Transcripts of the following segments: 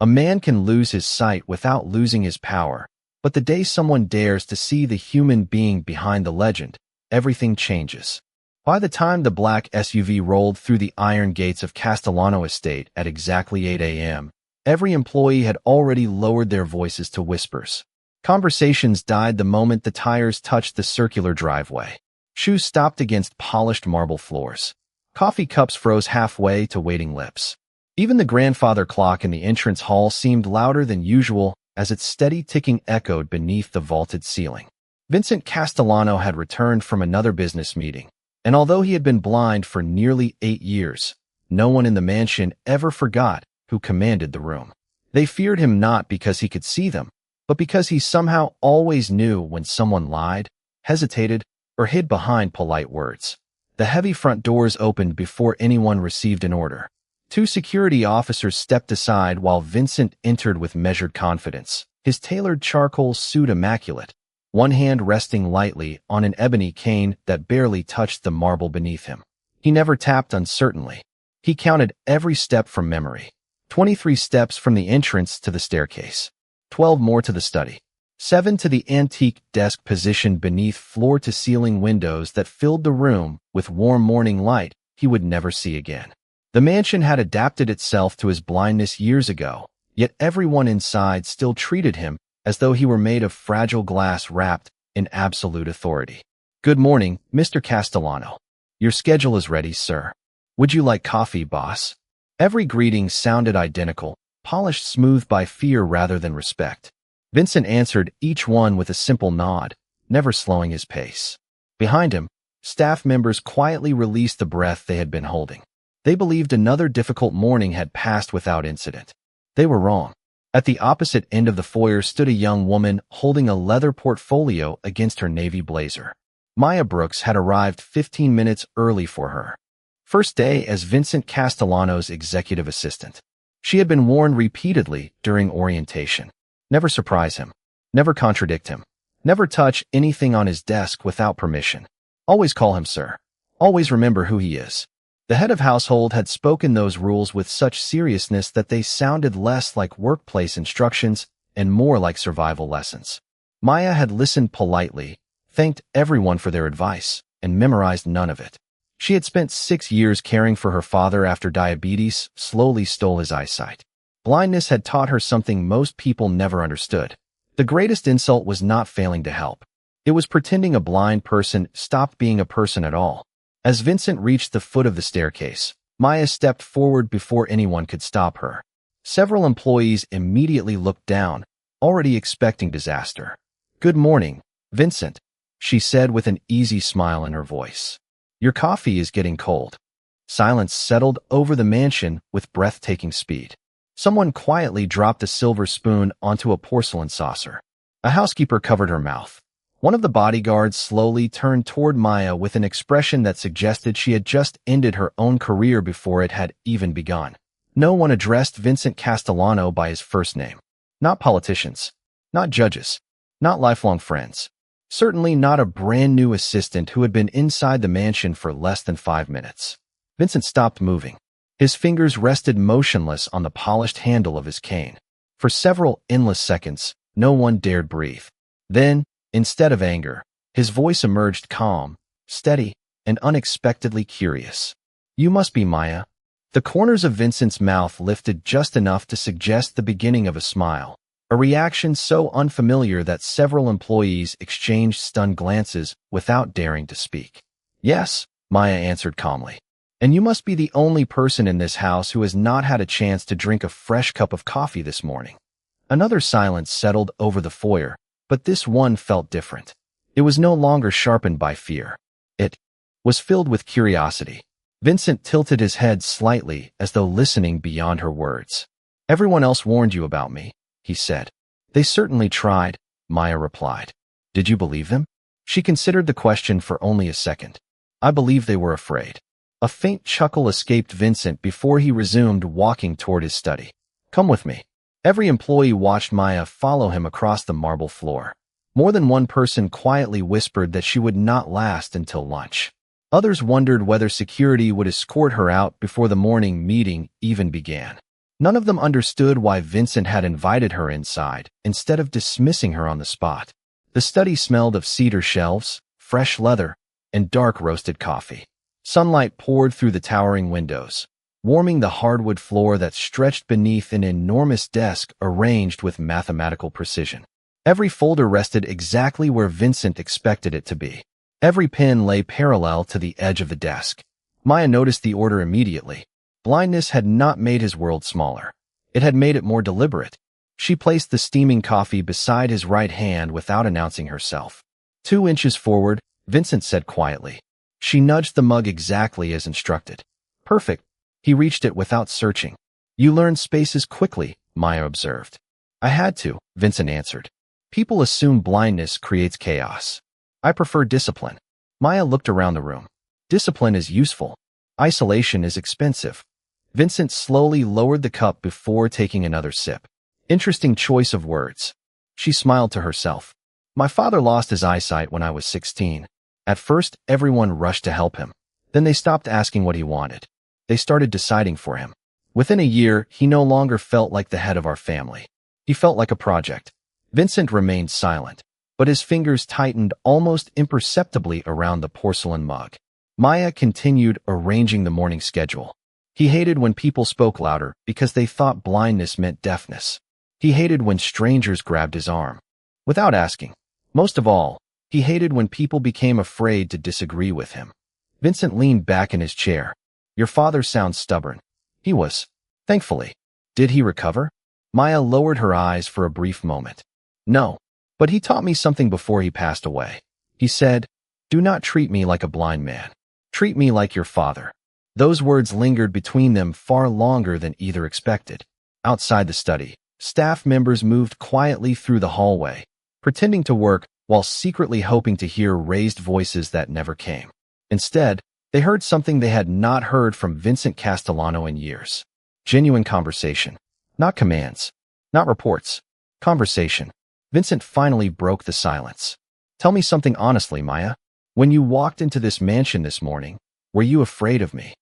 A man can lose his sight without losing his power, but the day someone dares to see the human being behind the legend, everything changes. By the time the black SUV rolled through the iron gates of Castellano Estate at exactly 8 a.m., every employee had already lowered their voices to whispers. Conversations died the moment the tires touched the circular driveway. Shoes stopped against polished marble floors. Coffee cups froze halfway to waiting lips. Even the grandfather clock in the entrance hall seemed louder than usual as its steady ticking echoed beneath the vaulted ceiling. Vincent Castellano had returned from another business meeting, and although he had been blind for nearly 8 years, no one in the mansion ever forgot who commanded the room. They feared him not because he could see them, but because he somehow always knew when someone lied, hesitated, or hid behind polite words. The heavy front doors opened before anyone received an order. 2 security officers stepped aside while Vincent entered with measured confidence, his tailored charcoal suit immaculate, one hand resting lightly on an ebony cane that barely touched the marble beneath him. He never tapped uncertainly. He counted every step from memory. 23 steps from the entrance to the staircase, 12 more to the study, 7 to the antique desk positioned beneath floor-to-ceiling windows that filled the room with warm morning light he would never see again. The mansion had adapted itself to his blindness years ago, yet everyone inside still treated him as though he were made of fragile glass wrapped in absolute authority. "Good morning, Mr. Castellano. Your schedule is ready, sir. Would you like coffee, boss?" Every greeting sounded identical, polished smooth by fear rather than respect. Vincent answered each one with a simple nod, never slowing his pace. Behind him, staff members quietly released the breath they had been holding. They believed another difficult morning had passed without incident. They were wrong. At the opposite end of the foyer stood a young woman holding a leather portfolio against her navy blazer. Maya Brooks had arrived 15 minutes early for her first day as Vincent Castellano's executive assistant. She had been warned repeatedly during orientation. Never surprise him. Never contradict him. Never touch anything on his desk without permission. Always call him sir. Always remember who he is. The head of household had spoken those rules with such seriousness that they sounded less like workplace instructions and more like survival lessons. Maya had listened politely, thanked everyone for their advice, and memorized none of it. She had spent 6 years caring for her father after diabetes slowly stole his eyesight. Blindness had taught her something most people never understood. The greatest insult was not failing to help. It was pretending a blind person stopped being a person at all. As Vincent reached the foot of the staircase, Maya stepped forward before anyone could stop her. Several employees immediately looked down, already expecting disaster. "Good morning, Vincent," she said with an easy smile in her voice. "Your coffee is getting cold." Silence settled over the mansion with breathtaking speed. Someone quietly dropped a silver spoon onto a porcelain saucer. A housekeeper covered her mouth. One of the bodyguards slowly turned toward Maya with an expression that suggested she had just ended her own career before it had even begun. No one addressed Vincent Castellano by his first name. Not politicians. Not judges. Not lifelong friends. Certainly not a brand new assistant who had been inside the mansion for less than 5 minutes. Vincent stopped moving. His fingers rested motionless on the polished handle of his cane. For several endless seconds, no one dared breathe. Then, instead of anger, his voice emerged calm, steady, and unexpectedly curious. "You must be Maya." The corners of Vincent's mouth lifted just enough to suggest the beginning of a smile, a reaction so unfamiliar that several employees exchanged stunned glances without daring to speak. "Yes," Maya answered calmly. "And you must be the only person in this house who has not had a chance to drink a fresh cup of coffee this morning." Another silence settled over the foyer, but this one felt different. It was no longer sharpened by fear. It was filled with curiosity. Vincent tilted his head slightly as though listening beyond her words. "Everyone else warned you about me," he said. "They certainly tried," Maya replied. "Did you believe them?" She considered the question for only a second. "I believe they were afraid." A faint chuckle escaped Vincent before he resumed walking toward his study. "Come with me." Every employee watched Maya follow him across the marble floor. More than one person quietly whispered that she would not last until lunch. Others wondered whether security would escort her out before the morning meeting even began. None of them understood why Vincent had invited her inside, instead of dismissing her on the spot. The study smelled of cedar shelves, fresh leather, and dark roasted coffee. Sunlight poured through the towering windows, warming the hardwood floor that stretched beneath an enormous desk arranged with mathematical precision. Every folder rested exactly where Vincent expected it to be. Every pin lay parallel to the edge of the desk. Maya noticed the order immediately. Blindness had not made his world smaller. It had made it more deliberate. She placed the steaming coffee beside his right hand without announcing herself. 2 inches forward, Vincent said quietly. She nudged the mug exactly as instructed. Perfect. He reached it without searching. You learn spaces quickly, Maya observed. I had to, Vincent answered. People assume blindness creates chaos. I prefer discipline. Maya looked around the room. Discipline is useful. Isolation is expensive. Vincent slowly lowered the cup before taking another sip. Interesting choice of words. She smiled to herself. My father lost his eyesight when I was 16. At first, everyone rushed to help him. Then they stopped asking what he wanted. They started deciding for him. Within a year, he no longer felt like the head of our family. He felt like a project. Vincent remained silent, but his fingers tightened almost imperceptibly around the porcelain mug. Maya continued arranging the morning schedule. He hated when people spoke louder because they thought blindness meant deafness. He hated when strangers grabbed his arm without asking. Most of all, he hated when people became afraid to disagree with him. Vincent leaned back in his chair. Your father sounds stubborn. He was. Thankfully. Did he recover? Maya lowered her eyes for a brief moment. No, but he taught me something before he passed away. He said, do not treat me like a blind man. Treat me like your father. Those words lingered between them far longer than either expected. Outside the study, staff members moved quietly through the hallway, pretending to work while secretly hoping to hear raised voices that never came. Instead, they heard something they had not heard from Vincent Castellano in years. Genuine conversation. Not commands. Not reports. Conversation. Vincent finally broke the silence. Tell me something honestly, Maya. When you walked into this mansion this morning, were you afraid of me?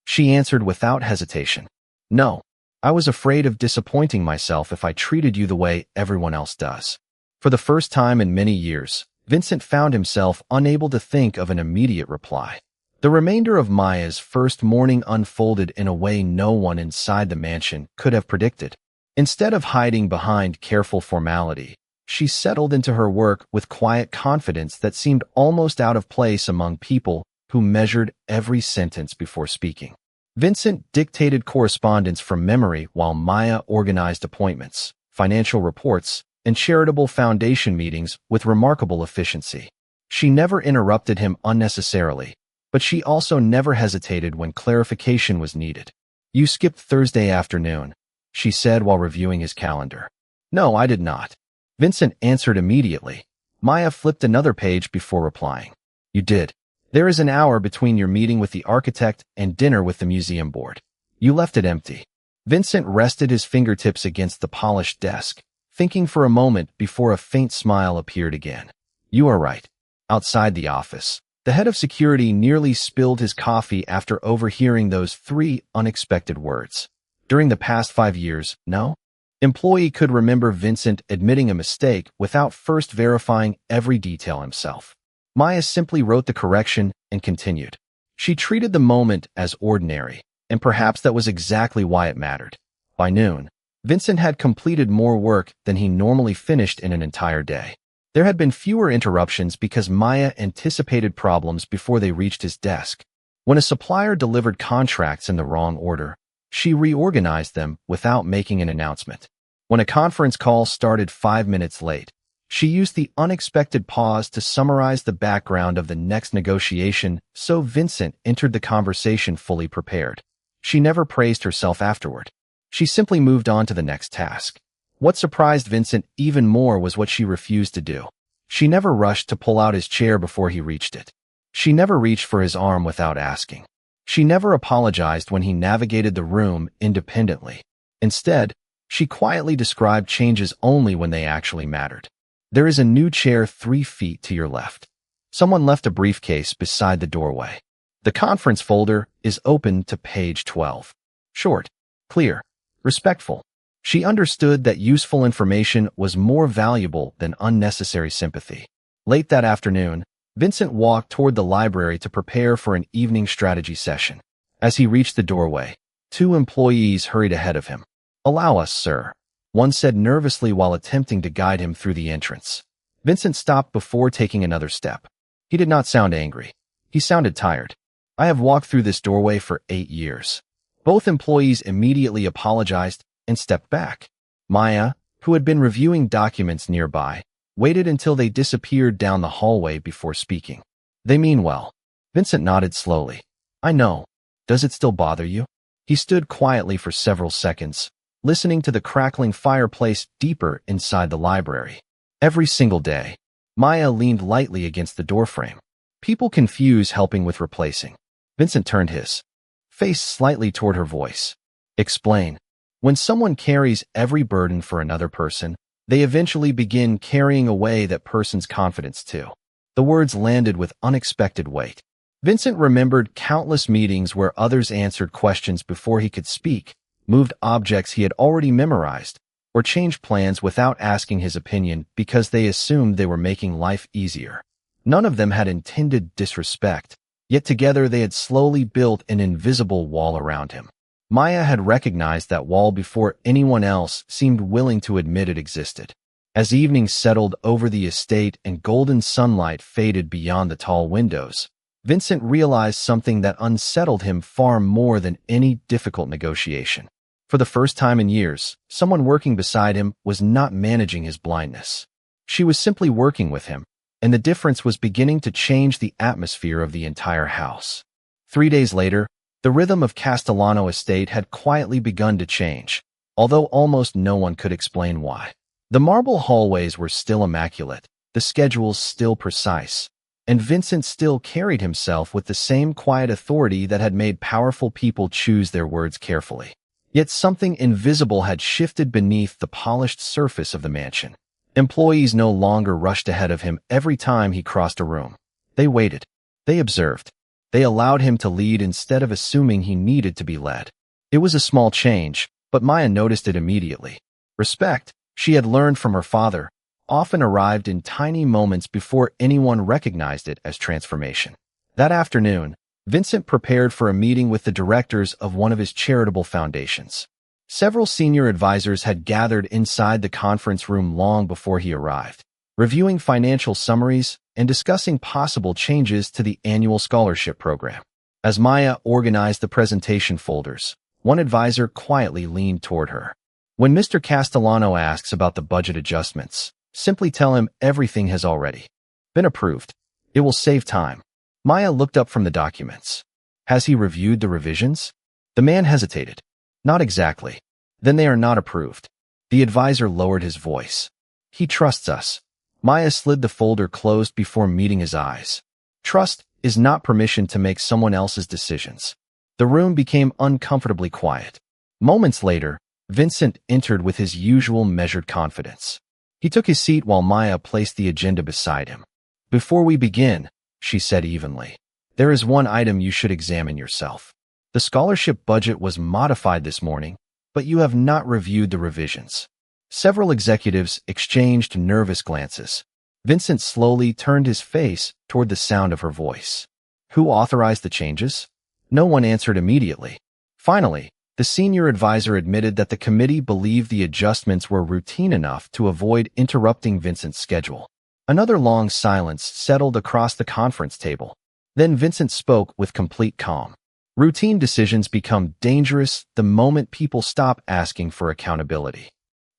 She answered without hesitation. No, I was afraid of disappointing myself if I treated you the way everyone else does. For the first time in many years, Vincent found himself unable to think of an immediate reply. The remainder of Maya's first morning unfolded in a way no one inside the mansion could have predicted. Instead of hiding behind careful formality, she settled into her work with quiet confidence that seemed almost out of place among people who measured every sentence before speaking. Vincent dictated correspondence from memory while Maya organized appointments, financial reports, and charitable foundation meetings with remarkable efficiency. She never interrupted him unnecessarily, but she also never hesitated when clarification was needed. You skipped Thursday afternoon, she said while reviewing his calendar. No, I did not. Vincent answered immediately. Maya flipped another page before replying. You did. There is an hour between your meeting with the architect and dinner with the museum board. You left it empty. Vincent rested his fingertips against the polished desk, thinking for a moment before a faint smile appeared again. You are right. Outside the office, the head of security nearly spilled his coffee after overhearing those 3 unexpected words. During the past 5 years, no? Employee could remember Vincent admitting a mistake without first verifying every detail himself. Maya simply wrote the correction and continued. She treated the moment as ordinary, and perhaps that was exactly why it mattered. By noon, Vincent had completed more work than he normally finished in an entire day. There had been fewer interruptions because Maya anticipated problems before they reached his desk. When a supplier delivered contracts in the wrong order, she reorganized them without making an announcement. When a conference call started 5 minutes late, she used the unexpected pause to summarize the background of the next negotiation so Vincent entered the conversation fully prepared. She never praised herself afterward. She simply moved on to the next task. What surprised Vincent even more was what she refused to do. She never rushed to pull out his chair before he reached it. She never reached for his arm without asking. She never apologized when he navigated the room independently. Instead, she quietly described changes only when they actually mattered. There is a new chair 3 feet to your left. Someone left a briefcase beside the doorway. The conference folder is open to page 12. Short, clear, respectful. She understood that useful information was more valuable than unnecessary sympathy. Late that afternoon, Vincent walked toward the library to prepare for an evening strategy session. As he reached the doorway, two employees hurried ahead of him. "Allow us, sir," one said nervously while attempting to guide him through the entrance. Vincent stopped before taking another step. He did not sound angry. He sounded tired. "I have walked through this doorway for 8 years." Both employees immediately apologized and stepped back. Maya, who had been reviewing documents nearby, waited until they disappeared down the hallway before speaking. "They mean well." Vincent nodded slowly. "I know. Does it still bother you?" He stood quietly for several seconds, listening to the crackling fireplace deeper inside the library. Every single day, Maya leaned lightly against the doorframe. "People confuse helping with replacing." Vincent turned his face slightly toward her voice. "Explain." When someone carries every burden for another person, they eventually begin carrying away that person's confidence too. The words landed with unexpected weight. Vincent remembered countless meetings where others answered questions before he could speak, moved objects he had already memorized, or changed plans without asking his opinion because they assumed they were making life easier. None of them had intended disrespect, yet together they had slowly built an invisible wall around him. Maya had recognized that wall before anyone else seemed willing to admit it existed. As evening settled over the estate and golden sunlight faded beyond the tall windows, Vincent realized something that unsettled him far more than any difficult negotiation. For the first time in years, someone working beside him was not managing his blindness. She was simply working with him, and the difference was beginning to change the atmosphere of the entire house. 3 days later, the rhythm of Castellano Estate had quietly begun to change, although almost no one could explain why. The marble hallways were still immaculate, the schedules still precise, and Vincent still carried himself with the same quiet authority that had made powerful people choose their words carefully. Yet something invisible had shifted beneath the polished surface of the mansion. Employees no longer rushed ahead of him every time he crossed a room. They waited. They observed. They allowed him to lead instead of assuming he needed to be led. It was a small change, but Maya noticed it immediately. Respect, she had learned from her father, often arrived in tiny moments before anyone recognized it as transformation. That afternoon, Vincent prepared for a meeting with the directors of one of his charitable foundations. Several senior advisors had gathered inside the conference room long before he arrived, reviewing financial summaries and discussing possible changes to the annual scholarship program. As Maya organized the presentation folders, one advisor quietly leaned toward her. "When Mr. Castellano asks about the budget adjustments, simply tell him everything has already been approved. It will save time." Maya looked up from the documents. "Has he reviewed the revisions?" The man hesitated. "Not exactly." "Then they are not approved." The advisor lowered his voice. "He trusts us." Maya slid the folder closed before meeting his eyes. Trust is not permission to make someone else's decisions. The room became uncomfortably quiet. Moments later, Vincent entered with his usual measured confidence. He took his seat while Maya placed the agenda beside him. "Before we begin," she said evenly, "there is one item you should examine yourself. The scholarship budget was modified this morning, but you have not reviewed the revisions." Several executives exchanged nervous glances. Vincent slowly turned his face toward the sound of her voice. "Who authorized the changes?" No one answered immediately. Finally, the senior advisor admitted that the committee believed the adjustments were routine enough to avoid interrupting Vincent's schedule. Another long silence settled across the conference table. Then Vincent spoke with complete calm. "Routine decisions become dangerous the moment people stop asking for accountability."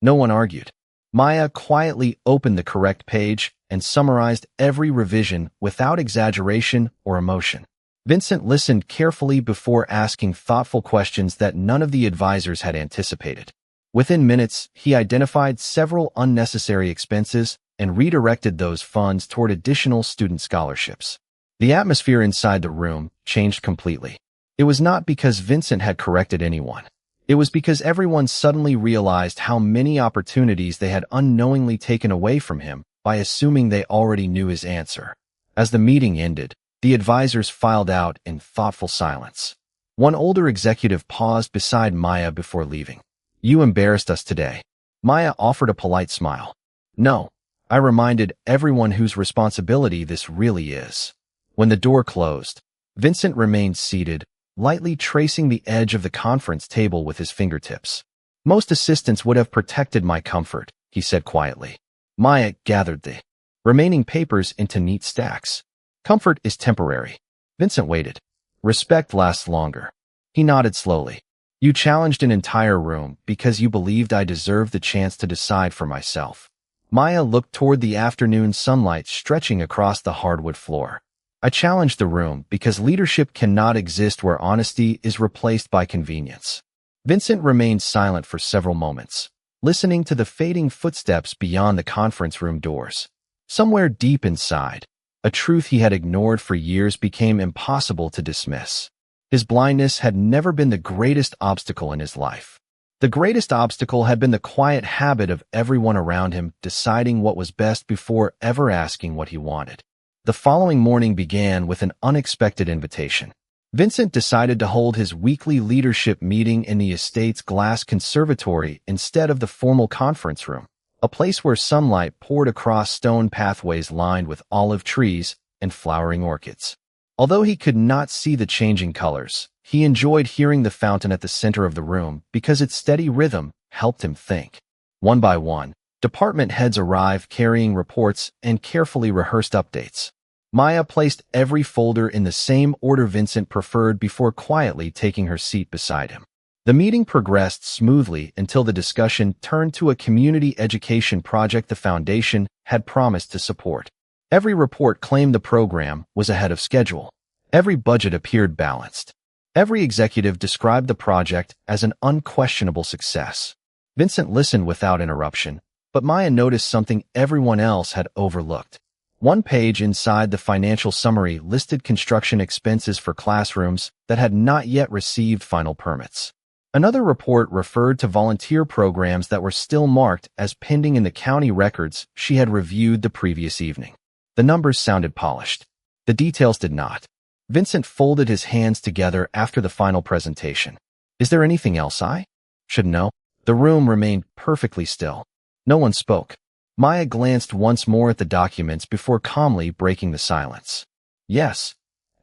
No one argued. Maya quietly opened the correct page and summarized every revision without exaggeration or emotion. Vincent listened carefully before asking thoughtful questions that none of the advisors had anticipated. Within minutes, he identified several unnecessary expenses and redirected those funds toward additional student scholarships. The atmosphere inside the room changed completely. It was not because Vincent had corrected anyone. It was because everyone suddenly realized how many opportunities they had unknowingly taken away from him by assuming they already knew his answer. As the meeting ended, the advisors filed out in thoughtful silence. One older executive paused beside Maya before leaving. You embarrassed us today. Maya offered a polite smile. No, I reminded everyone whose responsibility this really is. When the door closed, Vincent remained seated, lightly tracing the edge of the conference table with his fingertips. Most assistants would have protected my comfort, he said quietly. Maya gathered the remaining papers into neat stacks. Comfort is temporary. Vincent waited. Respect lasts longer. He nodded slowly. You challenged an entire room because you believed I deserved the chance to decide for myself. Maya looked toward the afternoon sunlight stretching across the hardwood floor. I challenged the room because leadership cannot exist where honesty is replaced by convenience. Vincent remained silent for several moments, listening to the fading footsteps beyond the conference room doors. Somewhere deep inside, a truth he had ignored for years became impossible to dismiss. His blindness had never been the greatest obstacle in his life. The greatest obstacle had been the quiet habit of everyone around him deciding what was best before ever asking what he wanted. The following morning began with an unexpected invitation. Vincent decided to hold his weekly leadership meeting in the estate's glass conservatory instead of the formal conference room, a place where sunlight poured across stone pathways lined with olive trees and flowering orchids. Although he could not see the changing colors, he enjoyed hearing the fountain at the center of the room because its steady rhythm helped him think. One by one, department heads arrived carrying reports and carefully rehearsed updates. Maya placed every folder in the same order Vincent preferred before quietly taking her seat beside him. The meeting progressed smoothly until the discussion turned to a community education project the foundation had promised to support. Every report claimed the program was ahead of schedule. Every budget appeared balanced. Every executive described the project as an unquestionable success. Vincent listened without interruption, but Maya noticed something everyone else had overlooked. One page inside the financial summary listed construction expenses for classrooms that had not yet received final permits. Another report referred to volunteer programs that were still marked as pending in the county records she had reviewed the previous evening. The numbers sounded polished. The details did not. Vincent folded his hands together after the final presentation. Is there anything else I should know? The room remained perfectly still. No one spoke. Maya glanced once more at the documents before calmly breaking the silence. Yes.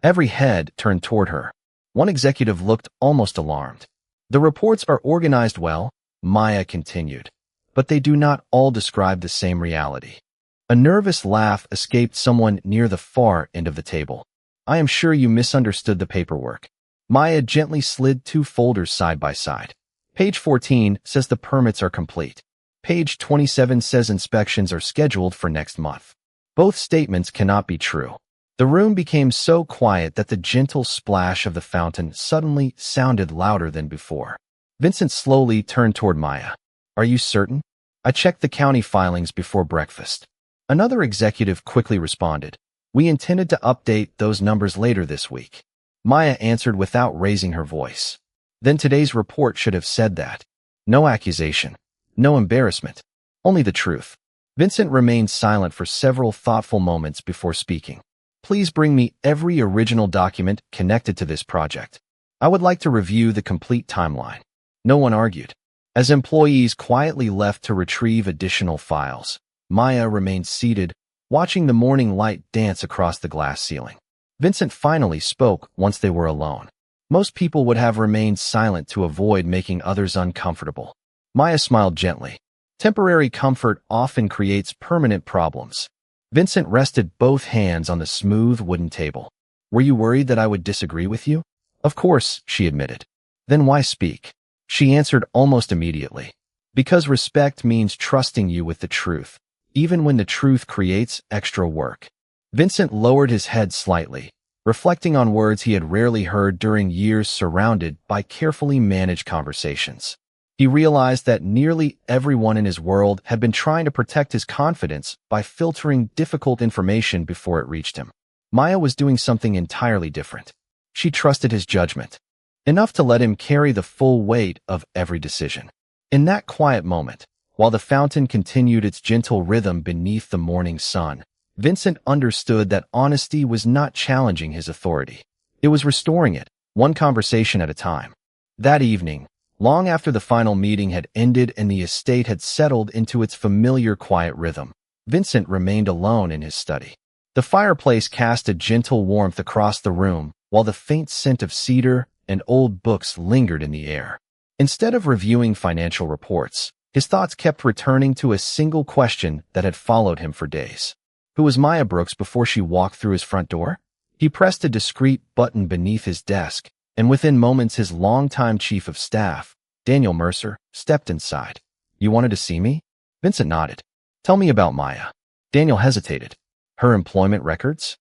Every head turned toward her. One executive looked almost alarmed. The reports are organized well, Maya continued, but they do not all describe the same reality. A nervous laugh escaped someone near the far end of the table. I am sure you misunderstood the paperwork. Maya gently slid 2 folders side by side. Page 14 says the permits are complete. Page 27 says inspections are scheduled for next month. Both statements cannot be true. The room became so quiet that the gentle splash of the fountain suddenly sounded louder than before. Vincent slowly turned toward Maya. Are you certain? I checked the county filings before breakfast. Another executive quickly responded. We intended to update those numbers later this week. Maya answered without raising her voice. Then today's report should have said that. No accusation. No embarrassment. Only the truth. Vincent remained silent for several thoughtful moments before speaking. Please bring me every original document connected to this project. I would like to review the complete timeline. No one argued. As employees quietly left to retrieve additional files, Maya remained seated, watching the morning light dance across the glass ceiling. Vincent finally spoke once they were alone. Most people would have remained silent to avoid making others uncomfortable. Maya smiled gently. Temporary comfort often creates permanent problems. Vincent rested both hands on the smooth wooden table. Were you worried that I would disagree with you? Of course, she admitted. Then why speak? She answered almost immediately. Because respect means trusting you with the truth, even when the truth creates extra work. Vincent lowered his head slightly, reflecting on words he had rarely heard during years surrounded by carefully managed conversations. He realized that nearly everyone in his world had been trying to protect his confidence by filtering difficult information before it reached him. Maya was doing something entirely different. She trusted his judgment, enough to let him carry the full weight of every decision. In that quiet moment, while the fountain continued its gentle rhythm beneath the morning sun, Vincent understood that honesty was not challenging his authority. It was restoring it, one conversation at a time. That evening, Long after the final meeting had ended and the estate had settled into its familiar quiet rhythm, Vincent remained alone in his study. The fireplace cast a gentle warmth across the room, while the faint scent of cedar and old books lingered in the air. Instead of reviewing financial reports, his thoughts kept returning to a single question that had followed him for days. Who was Maya Brooks before she walked through his front door? He pressed a discreet button beneath his desk, and within moments his longtime chief of staff, Daniel Mercer, stepped inside. You wanted to see me? Vincent nodded. Tell me about Maya. Daniel hesitated. Her employment records?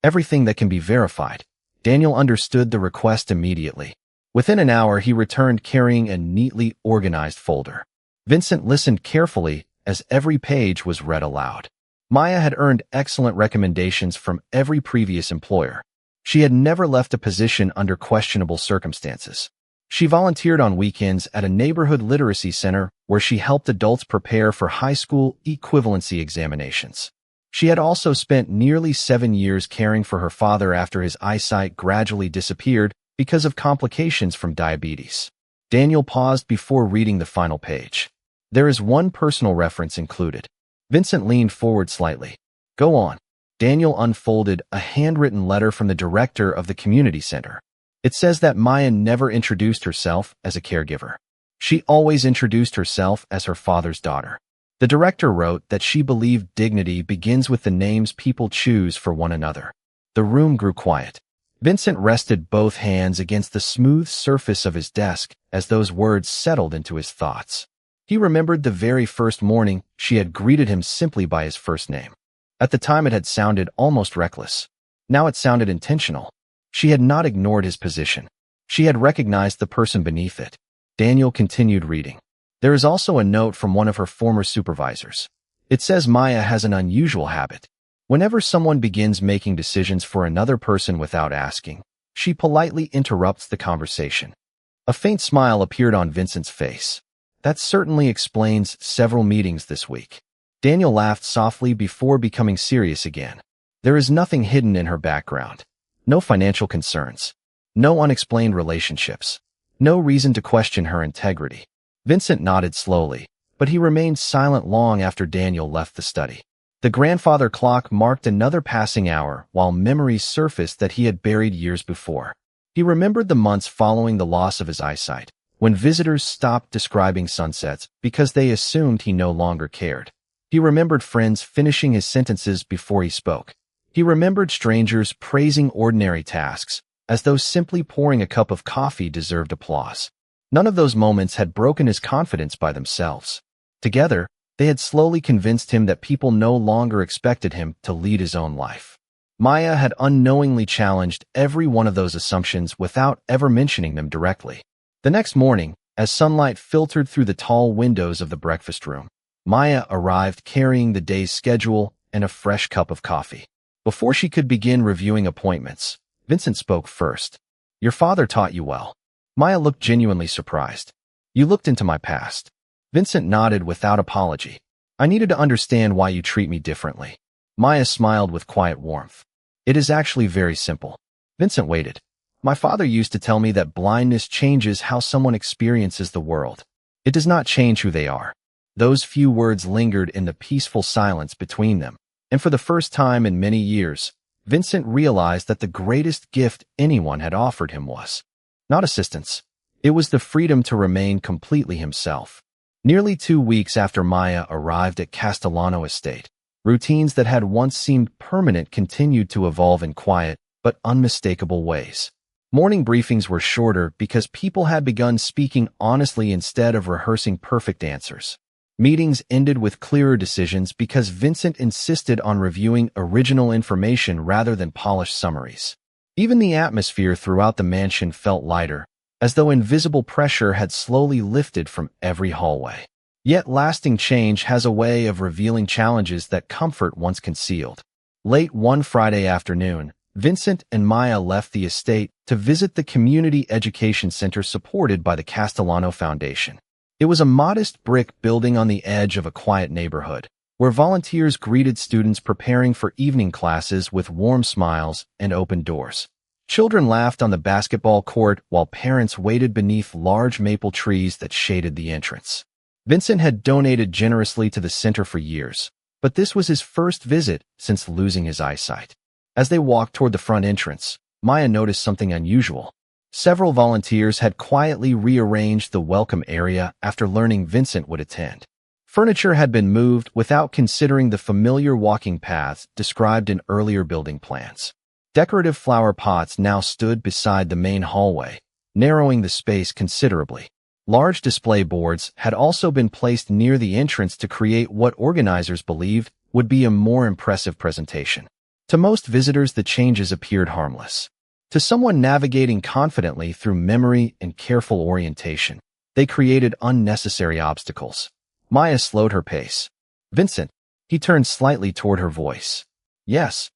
Everything that can be verified. Daniel understood the request immediately. Within an hour, he returned carrying a neatly organized folder. Vincent listened carefully as every page was read aloud. Maya had earned excellent recommendations from every previous employer. She had never left a position under questionable circumstances. She volunteered on weekends at a neighborhood literacy center where she helped adults prepare for high school equivalency examinations. She had also spent nearly 7 years caring for her father after his eyesight gradually disappeared because of complications from diabetes. Daniel paused before reading the final page. There is one personal reference included. Vincent leaned forward slightly. Go on. Daniel unfolded a handwritten letter from the director of the community center. It says that Maya never introduced herself as a caregiver. She always introduced herself as her father's daughter. The director wrote that she believed dignity begins with the names people choose for one another. The room grew quiet. Vincent rested both hands against the smooth surface of his desk as those words settled into his thoughts. He remembered the very first morning she had greeted him simply by his first name. At the time it had sounded almost reckless. Now it sounded intentional. She had not ignored his position. She had recognized the person beneath it. Daniel continued reading. There is also a note from one of her former supervisors. It says Maya has an unusual habit. Whenever someone begins making decisions for another person without asking, she politely interrupts the conversation. A faint smile appeared on Vincent's face. That certainly explains several meetings this week. Daniel laughed softly before becoming serious again. There is nothing hidden in her background. No financial concerns. No unexplained relationships. No reason to question her integrity. Vincent nodded slowly, but he remained silent long after Daniel left the study. The grandfather clock marked another passing hour while memories surfaced that he had buried years before. He remembered the months following the loss of his eyesight, when visitors stopped describing sunsets because they assumed he no longer cared. He remembered friends finishing his sentences before he spoke. He remembered strangers praising ordinary tasks, as though simply pouring a cup of coffee deserved applause. None of those moments had broken his confidence by themselves. Together, they had slowly convinced him that people no longer expected him to lead his own life. Maya had unknowingly challenged every one of those assumptions without ever mentioning them directly. The next morning, as sunlight filtered through the tall windows of the breakfast room, Maya arrived carrying the day's schedule and a fresh cup of coffee. Before she could begin reviewing appointments, Vincent spoke first. Your father taught you well. Maya looked genuinely surprised. You looked into my past. Vincent nodded without apology. I needed to understand why you treat me differently. Maya smiled with quiet warmth. It is actually very simple. Vincent waited. My father used to tell me that blindness changes how someone experiences the world. It does not change who they are. Those few words lingered in the peaceful silence between them, and for the first time in many years, Vincent realized that the greatest gift anyone had offered him was not assistance. It was the freedom to remain completely himself. Nearly 2 weeks after Maya arrived at Castellano Estate, routines that had once seemed permanent continued to evolve in quiet but unmistakable ways. Morning briefings were shorter because people had begun speaking honestly instead of rehearsing perfect answers. Meetings ended with clearer decisions because Vincent insisted on reviewing original information rather than polished summaries. Even the atmosphere throughout the mansion felt lighter, as though invisible pressure had slowly lifted from every hallway. Yet lasting change has a way of revealing challenges that comfort once concealed. Late one Friday afternoon, Vincent and Maya left the estate to visit the community education center supported by the Castellano Foundation. It was a modest brick building on the edge of a quiet neighborhood, where volunteers greeted students preparing for evening classes with warm smiles and open doors. Children laughed on the basketball court while parents waited beneath large maple trees that shaded the entrance. Vincent had donated generously to the center for years, but this was his first visit since losing his eyesight. As they walked toward the front entrance, Maya noticed something unusual. Several volunteers had quietly rearranged the welcome area after learning Vincent would attend. Furniture had been moved without considering the familiar walking paths described in earlier building plans. Decorative flower pots now stood beside the main hallway, narrowing the space considerably. Large display boards had also been placed near the entrance to create what organizers believed would be a more impressive presentation. To most visitors, the changes appeared harmless. To someone navigating confidently through memory and careful orientation, they created unnecessary obstacles. Maya slowed her pace. "Vincent," he turned slightly toward her voice. "Yes.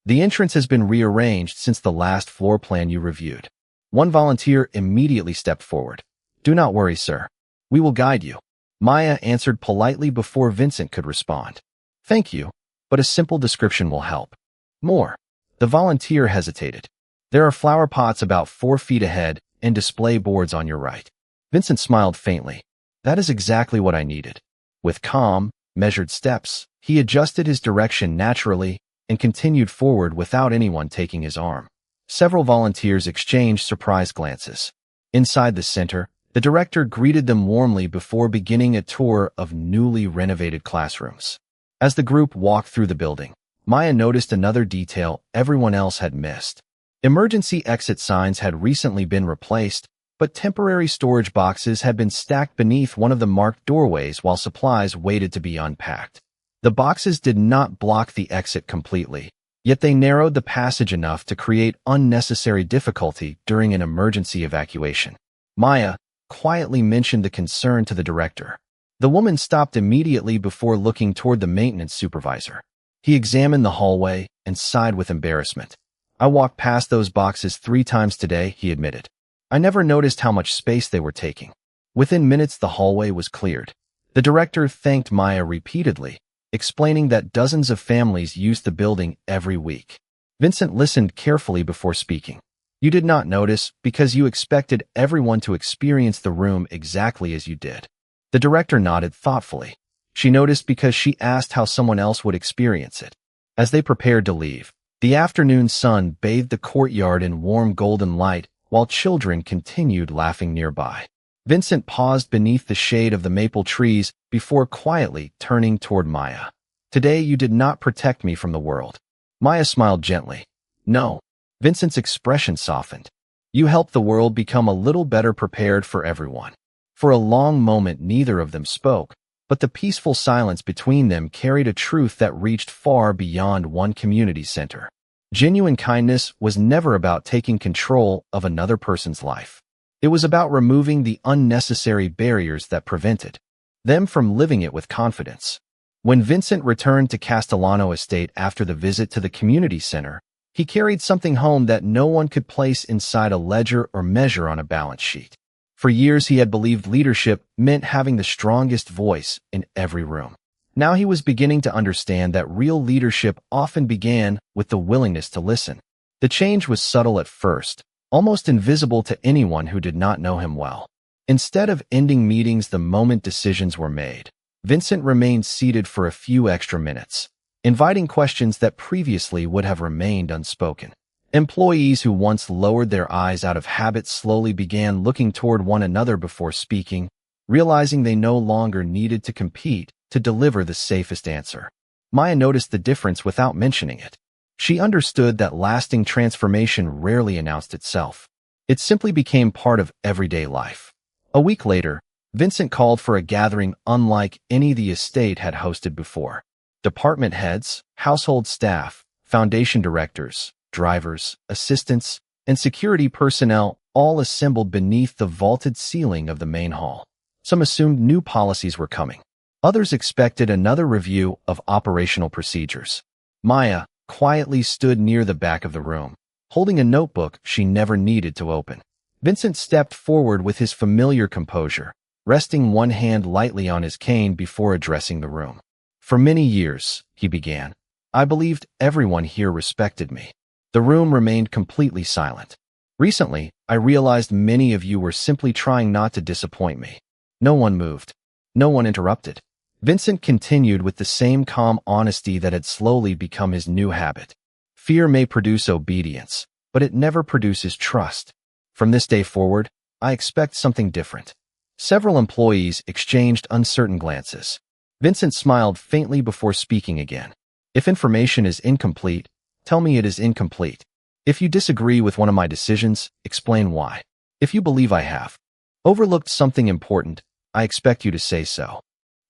The entrance has been rearranged since the last floor plan you reviewed." One volunteer immediately stepped forward. "Do not worry, sir. We will guide you." Maya answered politely before Vincent could respond. "Thank you, but a simple description will help." "More." The volunteer hesitated. "There are flower pots about 4 feet ahead and display boards on your right." Vincent smiled faintly. "That is exactly what I needed." With calm, measured steps, he adjusted his direction naturally and continued forward without anyone taking his arm. Several volunteers exchanged surprised glances. Inside the center, the director greeted them warmly before beginning a tour of newly renovated classrooms. As the group walked through the building, Maya noticed another detail everyone else had missed. Emergency exit signs had recently been replaced, but temporary storage boxes had been stacked beneath one of the marked doorways while supplies waited to be unpacked. The boxes did not block the exit completely, yet they narrowed the passage enough to create unnecessary difficulty during an emergency evacuation. Maya quietly mentioned the concern to the director. The woman stopped immediately before looking toward the maintenance supervisor. He examined the hallway and sighed with embarrassment. "I walked past those boxes 3 times today," he admitted. "I never noticed how much space they were taking." Within minutes, the hallway was cleared. The director thanked Maya repeatedly, explaining that dozens of families used the building every week. Vincent listened carefully before speaking. "You did not notice because you expected everyone to experience the room exactly as you did." The director nodded thoughtfully. She noticed because she asked how someone else would experience it. As they prepared to leave, the afternoon sun bathed the courtyard in warm golden light while children continued laughing nearby. Vincent paused beneath the shade of the maple trees before quietly turning toward Maya. "Today you did not protect me from the world." Maya smiled gently. "No." Vincent's expression softened. "You helped the world become a little better prepared for everyone." For a long moment neither of them spoke, but the peaceful silence between them carried a truth that reached far beyond one community center. Genuine kindness was never about taking control of another person's life. It was about removing the unnecessary barriers that prevented them from living it with confidence. When Vincent returned to Castellano Estate after the visit to the community center, he carried something home that no one could place inside a ledger or measure on a balance sheet. For years he had believed leadership meant having the strongest voice in every room. Now he was beginning to understand that real leadership often began with the willingness to listen. The change was subtle at first, almost invisible to anyone who did not know him well. Instead of ending meetings the moment decisions were made, Vincent remained seated for a few extra minutes, inviting questions that previously would have remained unspoken. Employees who once lowered their eyes out of habit slowly began looking toward one another before speaking, realizing they no longer needed to compete to deliver the safest answer. Maya noticed the difference without mentioning it. She understood that lasting transformation rarely announced itself. It simply became part of everyday life. A week later, Vincent called for a gathering unlike any the estate had hosted before. Department heads, household staff, foundation directors, drivers, assistants, and security personnel all assembled beneath the vaulted ceiling of the main hall. Some assumed new policies were coming. Others expected another review of operational procedures. Maya quietly stood near the back of the room, holding a notebook she never needed to open. Vincent stepped forward with his familiar composure, resting one hand lightly on his cane before addressing the room. "For many years," he began, "I believed everyone here respected me. The room remained completely silent. Recently, I realized many of you were simply trying not to disappoint me. No one moved. No one interrupted. Vincent continued with the same calm honesty that had slowly become his new habit. Fear may produce obedience, but it never produces trust. From this day forward, I expect something different. Several employees exchanged uncertain glances. Vincent smiled faintly before speaking again. If information is incomplete, tell me it is incomplete. If you disagree with one of my decisions, explain why. If you believe I have overlooked something important, I expect you to say so.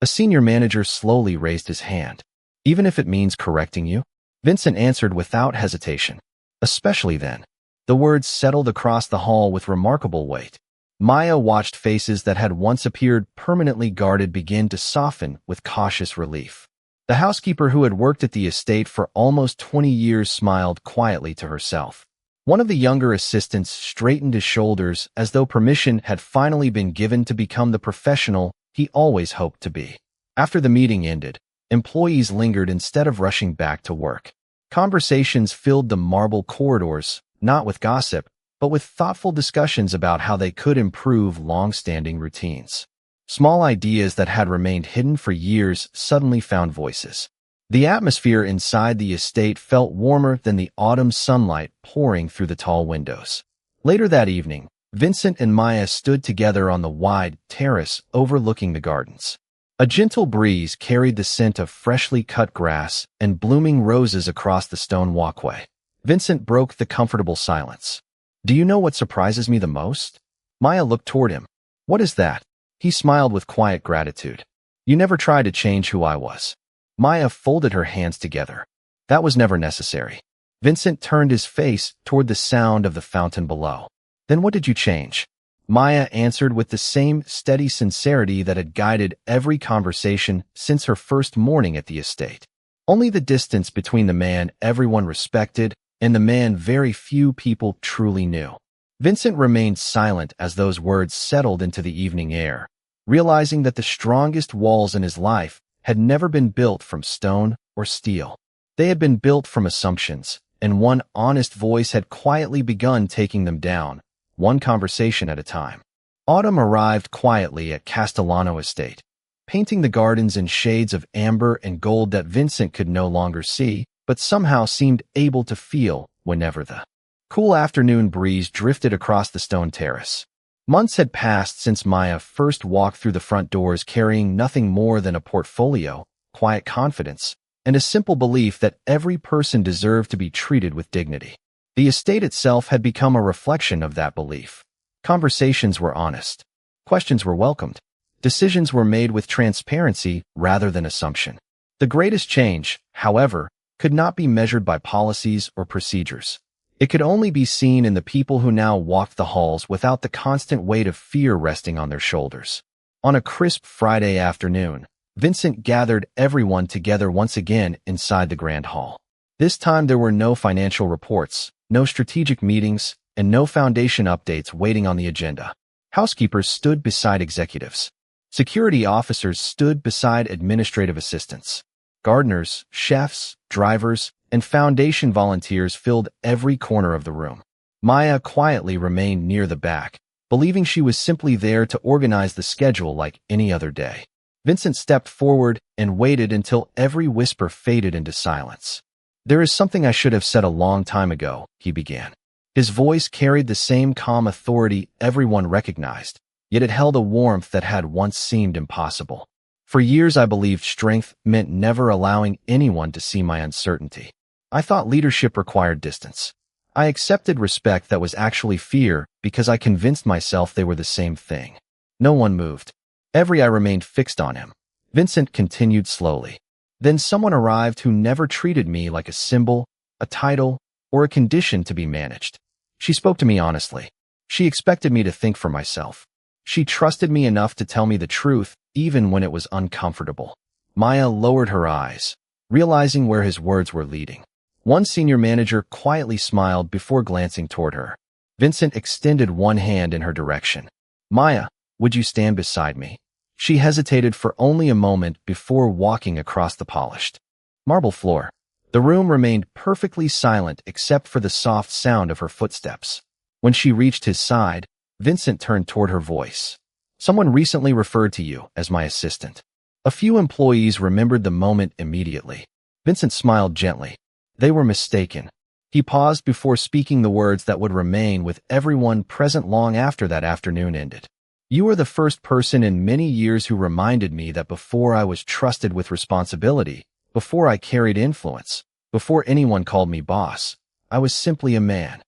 A senior manager slowly raised his hand. Even if it means correcting you? Vincent answered without hesitation. Especially then. The words settled across the hall with remarkable weight. Maya watched faces that had once appeared permanently guarded begin to soften with cautious relief. The housekeeper who had worked at the estate for almost 20 years smiled quietly to herself. One of the younger assistants straightened his shoulders as though permission had finally been given to become the professional he always hoped to be. After the meeting ended, employees lingered instead of rushing back to work. Conversations filled the marble corridors, not with gossip, but with thoughtful discussions about how they could improve long-standing routines. Small ideas that had remained hidden for years suddenly found voices. The atmosphere inside the estate felt warmer than the autumn sunlight pouring through the tall windows. Later that evening, Vincent and Maya stood together on the wide terrace overlooking the gardens. A gentle breeze carried the scent of freshly cut grass and blooming roses across the stone walkway. Vincent broke the comfortable silence. Do you know what surprises me the most? Maya looked toward him. What is that? He smiled with quiet gratitude. You never tried to change who I was. Maya folded her hands together. That was never necessary. Vincent turned his face toward the sound of the fountain below. Then what did you change? Maya answered with the same steady sincerity that had guided every conversation since her first morning at the estate. Only the distance between the man everyone respected and the man very few people truly knew. Vincent remained silent as those words settled into the evening air, realizing that the strongest walls in his life had never been built from stone or steel. They had been built from assumptions, and one honest voice had quietly begun taking them down, one conversation at a time. Autumn arrived quietly at Castellano Estate, painting the gardens in shades of amber and gold that Vincent could no longer see, but somehow seemed able to feel whenever the cool afternoon breeze drifted across the stone terrace. Months had passed since Maya first walked through the front doors carrying nothing more than a portfolio, quiet confidence, and a simple belief that every person deserved to be treated with dignity. The estate itself had become a reflection of that belief. Conversations were honest. Questions were welcomed. Decisions were made with transparency rather than assumption. The greatest change, however, could not be measured by policies or procedures. It could only be seen in the people who now walked the halls without the constant weight of fear resting on their shoulders. On a crisp Friday afternoon, Vincent gathered everyone together once again inside the grand hall. This time there were no financial reports, no strategic meetings, and no foundation updates waiting on the agenda. Housekeepers stood beside executives. Security officers stood beside administrative assistants. Gardeners, chefs, drivers, and foundation volunteers filled every corner of the room. Maya quietly remained near the back, believing she was simply there to organize the schedule like any other day. Vincent stepped forward and waited until every whisper faded into silence. There is something I should have said a long time ago, he began. His voice carried the same calm authority everyone recognized, yet it held a warmth that had once seemed impossible. For years I believed strength meant never allowing anyone to see my uncertainty. I thought leadership required distance. I accepted respect that was actually fear because I convinced myself they were the same thing. No one moved. Every eye remained fixed on him. Vincent continued slowly. Then someone arrived who never treated me like a symbol, a title, or a condition to be managed. She spoke to me honestly. She expected me to think for myself. She trusted me enough to tell me the truth, even when it was uncomfortable. Maya lowered her eyes, realizing where his words were leading. One senior manager quietly smiled before glancing toward her. Vincent extended one hand in her direction. Maya, would you stand beside me? She hesitated for only a moment before walking across the polished marble floor. The room remained perfectly silent except for the soft sound of her footsteps. When she reached his side, Vincent turned toward her voice. "Someone recently referred to you as my assistant." A few employees remembered the moment immediately. Vincent smiled gently. They were mistaken. He paused before speaking the words that would remain with everyone present long after that afternoon ended. "You are the first person in many years who reminded me that before I was trusted with responsibility, before I carried influence, before anyone called me boss, I was simply a man."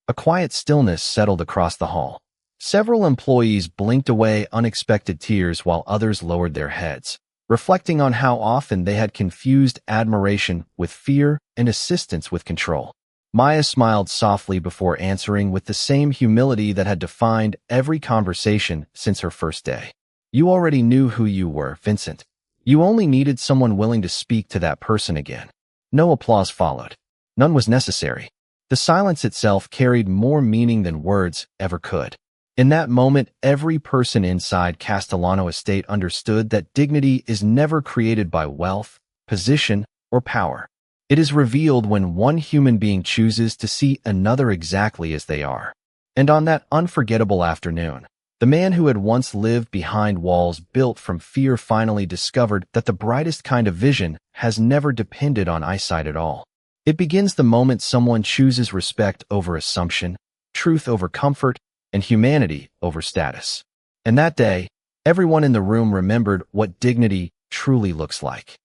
A quiet stillness settled across the hall. Several employees blinked away unexpected tears while others lowered their heads, reflecting on how often they had confused admiration with fear and assistance with control. Maya smiled softly before answering with the same humility that had defined every conversation since her first day. "You already knew who you were, Vincent. You only needed someone willing to speak to that person again." No applause followed. None was necessary. The silence itself carried more meaning than words ever could. In that moment, every person inside Castellano Estate understood that dignity is never created by wealth, position, or power. It is revealed when one human being chooses to see another exactly as they are. And on that unforgettable afternoon, the man who had once lived behind walls built from fear finally discovered that the brightest kind of vision has never depended on eyesight at all. It begins the moment someone chooses respect over assumption, truth over comfort, and humanity over status. And that day, everyone in the room remembered what dignity truly looks like.